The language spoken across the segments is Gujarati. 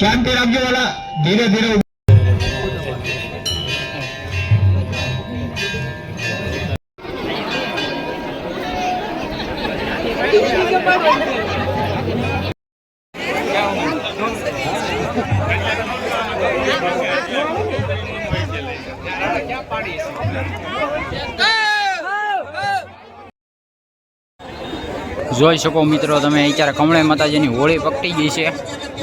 शांति रखिए वाला धीरे धीरे। જોઈ શકો મિત્રો તમે અત્યારે કમળે માતાજીની હોળી પકડી ગઈ છે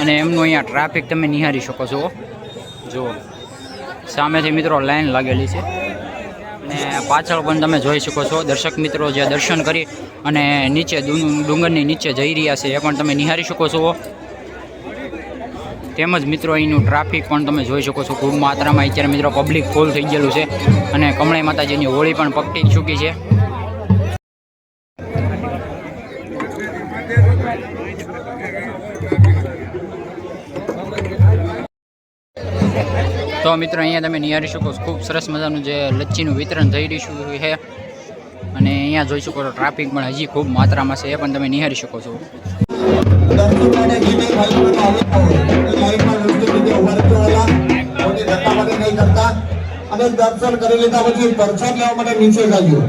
અને એમનું અહીંયા ટ્રાફિક તમે નિહાળી શકો છો। જુઓ સામેથી મિત્રો લાઈન લાગેલી છે અને પાછળ પણ તમે જોઈ શકો છો દર્શક મિત્રો જે દર્શન કરી અને નીચે ડુંગરની નીચે જઈ રહ્યા છે એ પણ તમે નિહાળી શકો છો। તેમજ મિત્રો અહીંનું ટ્રાફિક પણ તમે જોઈ શકો છો। ખૂબ માત્રામાં અત્યારે મિત્રો પબ્લિક ફૂલ થઈ ગયેલું છે અને કમળે માતાજીની હોળી પણ પકડી ચૂકી છે। તો મિત્રો અહીંયા તમે નિહાળી શકો છો ખૂબ સરસ મજાનું જે લચ્છીનું વિતરણ થઈ રહ્યું છે અને અહીંયા જોઈ શકો છો ટ્રાફિક પણ હજી ખૂબ માત્રામાં છે એ પણ તમે નિહાળી શકો છો। દર્શન કરી લીધા પછી પ્રસાદ લેવા માટે નીચે જાજો।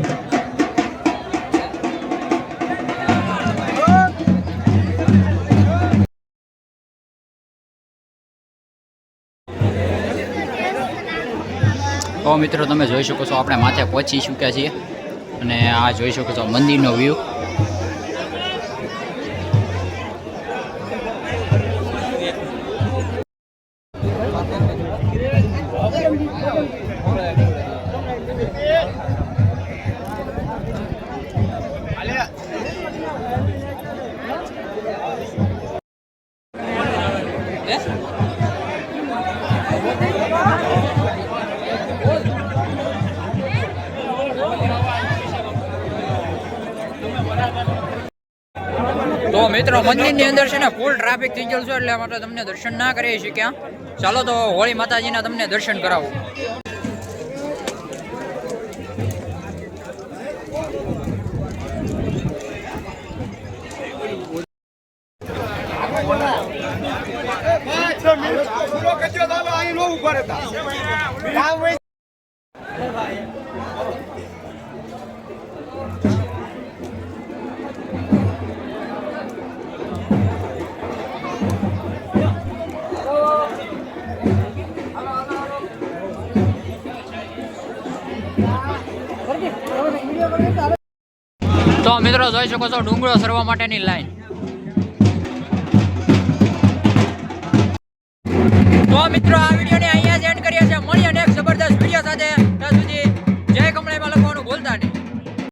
તો મિત્રો તમે જોઈ શકો છો આપણે માથે પહોંચી ચૂક્યા છીએ અને આ જોઈ શકો છો મંદિરનો વ્યૂ। તો મિત્રો મંદિરની અંદર છે ને ફૂલ ટ્રાફિક થઈ ગયેલું છે એટલે માટે તમને દર્શન ના કરી શક્યા। ચાલો તો હોળી માતાજીના તમને દર્શન કરાવું। તો મિત્રો જોઈ શકો છો ડુંગરો સરવા માટેની લાઈન। તો મિત્રો આવી